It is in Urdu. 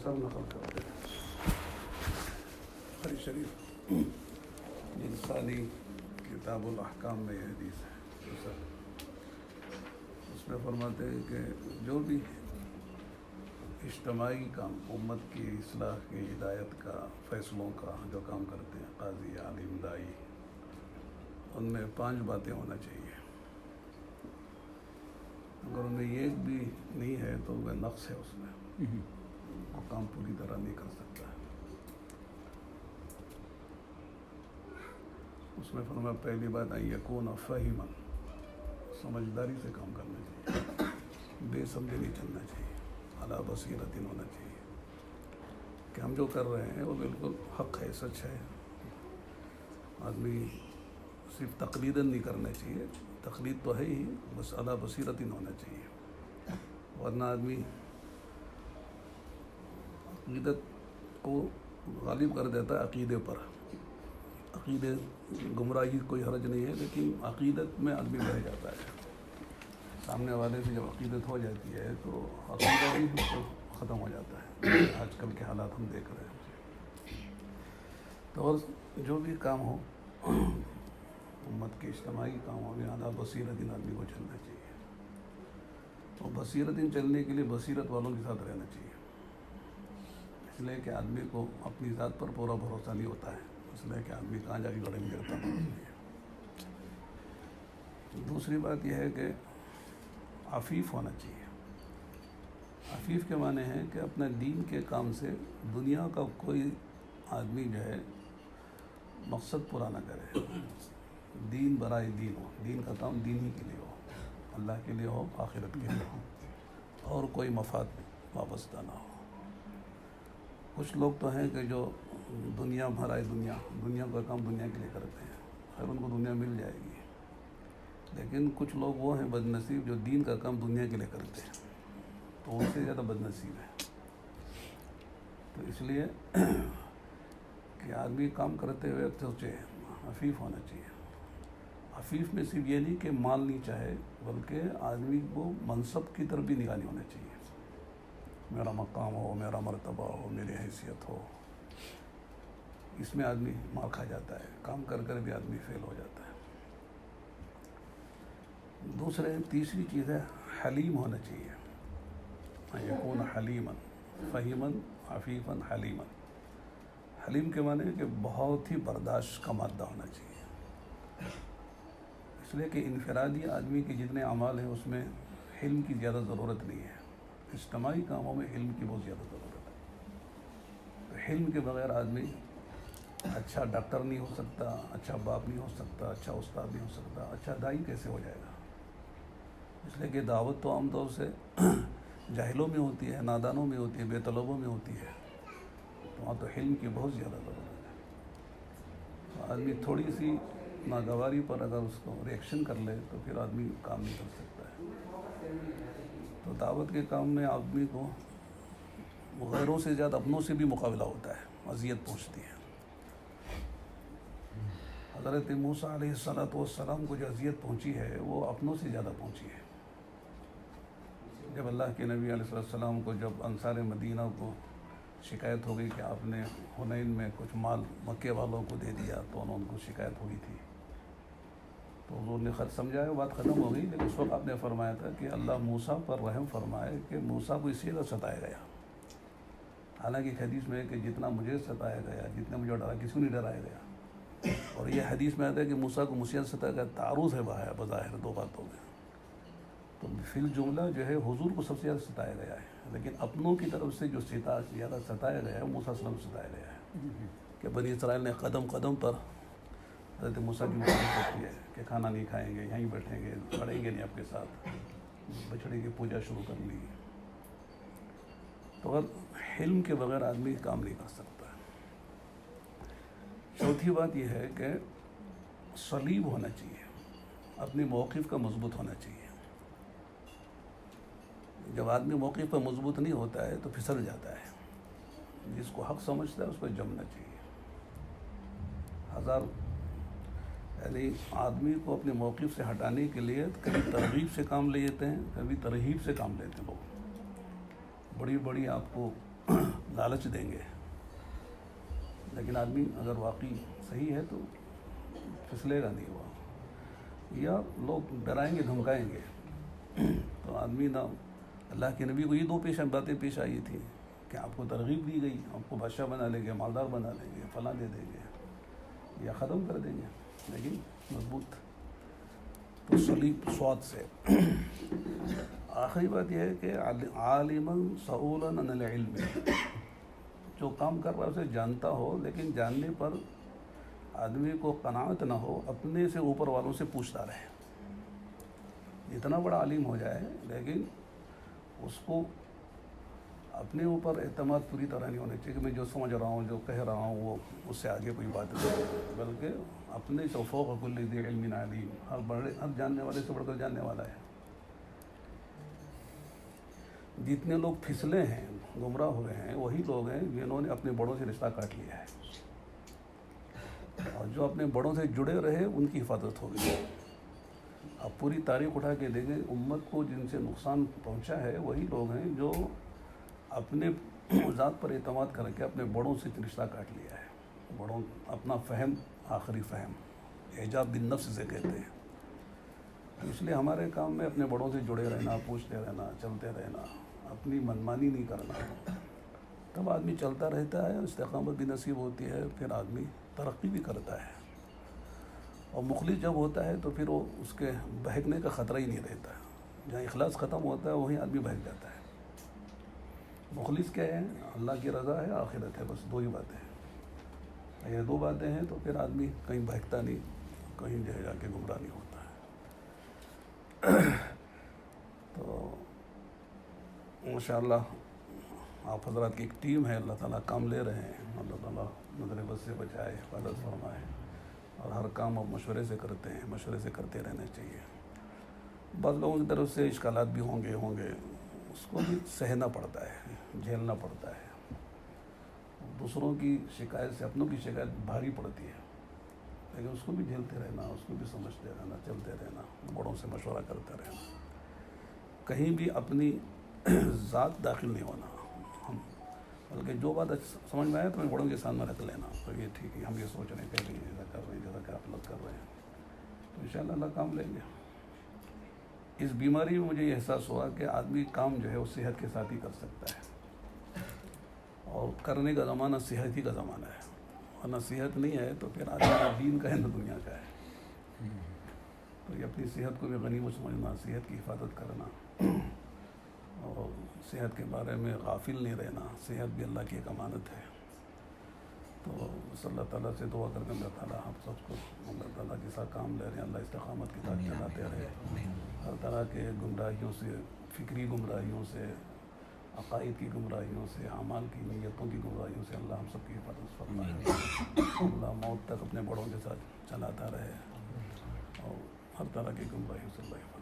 مختصر نقل کرتے ہیں بخاری شریف انسانی کتاب الاحکام میں یہ حدیث ہے. اس میں فرماتے ہیں کہ جو بھی اجتماعی کام امت کی اصلاح کی ہدایت کا فیصلوں کا جو کام کرتے ہیں قاضی عالم دائی ان میں 5 باتیں ہونا چاہیے. اگر ان میں ایک بھی نہیں ہے تو وہ نقص ہے اس میں وہ کام پوری طرح نہیں کر سکتا ہے. اس میں فرمایا پہلی بات ان یکون فہما سمجھداری سے کام کرنا چاہیے بے سمجھے نہیں چلنا چاہیے علی بصیرت ہونا چاہیے کہ ہم جو کر رہے ہیں وہ بالکل حق ہے سچ ہے. آدمی صرف تقلیداً نہیں کرنا چاہیے تقلید تو ہے ہی بس علی بصیرت ہونا چاہیے ورنہ آدمی عقیدت کو غالب کر دیتا ہے عقیدے پر. عقیدے گمراہی کوئی حرج نہیں ہے لیکن عقیدت میں آدمی بہ جاتا ہے. سامنے والے سے جب عقیدت ہو جاتی ہے تو عقیدہ بھی ختم ہو جاتا ہے. آج کل کے حالات ہم دیکھ رہے ہیں. تو اور جو بھی کام ہو امت کے اجتماعی کاموں میں اعلیٰ بصیرت آدمی کو چلنا چاہیے. اور بصیرت چلنے کے لیے بصیرت والوں کے ساتھ رہنا چاہیے. اس لیے کہ آدمی کو اپنی ذات پر پورا بھروسہ نہیں ہوتا ہے اس لیے کہ آدمی کہاں جا کے گڑے میں گرتا ہے. دوسری بات یہ ہے کہ عفیف ہونا چاہیے. عفیف کے معنی ہے کہ اپنے دین کے کام سے دنیا کا کوئی آدمی جو ہے مقصد پورا نہ کرے. دین برائے دین ہو دین کا کام دین ہی کے لیے ہو اللہ کے لیے ہو آخرت کے لیے ہو اور کوئی مفاد وابستہ نہ ہو. کچھ لوگ تو ہیں کہ جو دنیا بھرائے دنیا کا کام دنیا کے لیے کرتے ہیں. خیر ان کو دنیا مل جائے گی لیکن کچھ لوگ وہ ہیں بد نصیب جو دین کا کام دنیا کے لیے کرتے ہیں تو ان سے زیادہ بد نصیب ہے. تو اس لیے کہ آدمی کام کرتے ہوئے سوچے عفیف ہونا چاہیے. عفیف میں صرف یہ نہیں کہ مال نہیں چاہے بلکہ آدمی کو منصب کی طرف بھی نگاہ نہیں ہونا چاہیے. میرا مقام ہو میرا مرتبہ ہو میری حیثیت ہو اس میں آدمی مار کھا جاتا ہے. کام کر کر بھی آدمی فیل ہو جاتا ہے. تیسری چیز ہے حلیم ہونا چاہیے. یکون حلیما فہیما عفیفا حلیما. حلیم کے معنی ہے کہ بہت ہی برداشت کا مادہ ہونا چاہیے. اس لیے کہ انفرادی آدمی کے جتنے اعمال ہیں اس میں علم کی زیادہ ضرورت نہیں ہے. اجتماعی کاموں میں علم کی بہت زیادہ ضرورت ہے. تو علم کے بغیر آدمی اچھا ڈاکٹر نہیں ہو سکتا اچھا باپ نہیں ہو سکتا اچھا استاد نہیں ہو سکتا اچھا دائی کیسے ہو جائے گا. اس لیے کہ دعوت تو عام طور سے جاہلوں میں ہوتی ہے نادانوں میں ہوتی ہے بے طلبوں میں ہوتی ہے. تو وہاں تو علم کی بہت زیادہ ضرورت ہے. تو آدمی تھوڑی سی ناگواری پر اگر اس کو ریئیکشن کر لے تو پھر آدمی کام نہیں کر سکتا ہے. تو دعوت کے کام میں آدمی کو غیروں سے زیادہ اپنوں سے بھی مقابلہ ہوتا ہے. اذیت پہنچتی ہے. حضرت موسیٰ علیہ السلام کو جو اذیت پہنچی ہے وہ اپنوں سے زیادہ پہنچی ہے. جب اللہ کے نبی علیہ السلام کو جب انصار مدینہ کو شکایت ہو گئی کہ آپ نے حنین میں کچھ مال مکے والوں کو دے دیا تو انہوں کو شکایت ہوئی تھی تو حضور نے خط سمجھایا بات ختم ہو گئی. لیکن اس وقت آپ نے فرمایا تھا کہ اللہ موسیٰ پر رحم فرمائے کہ موسیٰ کو اس لیے ستایا گیا. حالانکہ ایک حدیث میں ہے کہ جتنا مجھے ستایا گیا جتنا مجھے ڈرا کسی کو نہیں ڈرایا گیا. اور یہ حدیث میں آتا ہے کہ موسیٰ کو مصیبت ستایا گیا. تعارض ہے بظاہر 2 باتوں میں. تو فی الجملہ جو ہے حضور کو سب سے زیادہ ستایا گیا ہے لیکن اپنوں کی طرف سے جو زیادہ ستایا گیا ہے موسیٰ علیہ السلام ستایا گیا ہے. کہ بنی اسرائیل نے قدم قدم پر حضرت موسیٰ کی مخالفت کی ہے کہ کھانا نہیں کھائیں گے یہیں بیٹھیں گے لڑیں گے نہیں آپ کے ساتھ. بچڑے کی پوجا شروع کر لی. تو اگر علم کے بغیر آدمی کام نہیں کر سکتا. چوتھی بات یہ ہے کہ صلیب ہونا چاہیے. اپنی موقف کا مضبوط ہونا چاہیے. جب آدمی موقف پر مضبوط نہیں ہوتا ہے تو پھسل جاتا ہے. جس کو حق سمجھتا ہے اس کو جمنا چاہیے. یعنی آدمی کو اپنے موقف سے ہٹانے کے لیے کبھی ترغیب سے کام لے لیتے ہیں کبھی ترہیب سے کام لیتے ہیں. لوگ بڑی آپ کو لالچ دیں گے، لیکن آدمی اگر واقعی صحیح ہے تو پھسلے گا نہیں وہ، یا لوگ ڈرائیں گے دھمکائیں گے تو آدمی نہ، اللہ کے نبی کو یہ دو باتیں پیش آئی تھیں کہ آپ کو ترغیب دی گئی، آپ کو بادشاہ بنا لیں گے، مالدار بنا لیں گے، فلاں دے دیں گے یا ختم کر دیں گے، لیکن مضبوط تو صلیب سواد سے۔ آخری بات یہ ہے کہ عالما سؤولا عن العلم، جو کام کر رہا ہے اسے جانتا ہو، لیکن جاننے پر آدمی کو قناعت نہ ہو، اپنے سے اوپر والوں سے پوچھتا رہے، اتنا بڑا عالم ہو جائے لیکن اس کو اپنے اوپر اعتماد پوری طرح نہیں ہونا چاہیے کہ میں جو سمجھ رہا ہوں، جو کہہ رہا ہوں وہ اس سے آگے کوئی بات نہیں، بلکہ اپنے سے فوق کل ذی علم علیم، ہر جاننے والے سے بڑھ کر جاننے والا ہے۔ جتنے لوگ پھسلے ہیں، گمراہ ہوئے ہیں، وہی لوگ ہیں جنہوں نے اپنے بڑوں سے رشتہ کاٹ لیا ہے، اور جو اپنے بڑوں سے جڑے رہے ان کی حفاظت ہو گئی۔ اب پوری تاریخ اٹھا کے دیکھیں، امت کو جن سے نقصان پہنچا ہے وہی لوگ ہیں جو اپنے ذات پر اعتماد کر کے اپنے بڑوں سے رشتہ کاٹ لیا ہے۔ بڑوں اپنا فہم، آخری فہم اعجاب بالنفس سے کہتے ہیں۔ اس لیے ہمارے کام میں اپنے بڑوں سے جڑے رہنا، پوچھتے رہنا، چلتے رہنا، اپنی منمانی نہیں کرنا، تب آدمی چلتا رہتا ہے، استقامت بھی نصیب ہوتی ہے، پھر آدمی ترقی بھی کرتا ہے، اور مخلص جب ہوتا ہے تو پھر وہ اس کے بہکنے کا خطرہ ہی نہیں رہتا، جہاں اخلاص ختم ہوتا ہے وہیں آدمی بہک جاتا ہے۔ مخلص کیا ہے؟ اللہ کی رضا ہے، آخرت ہے، بس دو ہی باتیں ہیں۔ یہ دو باتیں ہیں تو پھر آدمی کہیں بہکتا نہیں، کہیں جو ہے جا کے گمراہ نہیں ہوتا ہے۔ تو ماشاءاللہ آپ حضرات کی ایک ٹیم ہے، اللہ تعالیٰ کام لے رہے ہیں، اللہ تعالیٰ نظر بد سے بچائے، حفاظت فرمائے، اور ہر کام اب مشورے سے کرتے ہیں، مشورے سے کرتے رہنا چاہیے۔ بعض لوگوں کی طرف سے اشکالات بھی ہوں گے، اس کو بھی سہنا پڑتا ہے، جھیلنا پڑتا ہے۔ دوسروں کی شکایت سے اپنوں کی شکایت بھاری پڑتی ہے، لیکن اس کو بھی جھیلتے رہنا، اس کو بھی سمجھتے رہنا، چلتے رہنا، بڑوں سے مشورہ کرتے رہنا، کہیں بھی اپنی ذات داخل نہیں ہونا، بلکہ جو بات سمجھ میں آئے تو بڑوں کے سامنے رکھ لینا، تو یہ ٹھیک ہے، ہم یہ سوچ رہے ہیں، کہہ رہے ہیں، ایسا کر رہے ہیں، جیسا کہ آپ لوگ کر رہے ہیں، تو انشاءاللہ اللہ کام لیں گے۔ اس بیماری میں مجھے یہ احساس ہوا کہ آدمی کام جو ہے وہ صحت کے ساتھ ہی کر سکتا ہے، اور کرنے کا زمانہ صحت ہی کا زمانہ ہے، ورنہ صحت نہیں ہے تو پھر آدمی نہ دین کا ہے نہ دنیا کا ہے۔ تو یہ اپنی صحت کو بھی غنیمت سمجھنا، صحت کی حفاظت کرنا، اور صحت کے بارے میں غافل نہیں رہنا، صحت بھی اللہ کی ایک امانت ہے۔ تو صلی اللہ تعالیٰ سے دعا کر کے اللہ تعالیٰ ہم سب کو اللہ تعالیٰ کے ساتھ کام لے رہے ہیں، اللہ استقامت کے ساتھ چلاتے رہے، ہر طرح کے گمراہیوں سے، فکری گمراہیوں سے، عقائد کی گمراہیوں سے، اعمال کی نیتوں کی گمراہیوں سے اللہ ہم سب کی حفاظت فرمائے، اللہ موت تک اپنے بڑوں کے ساتھ چلاتا رہے، اور ہر طرح کی گمراہیوں سے اللہ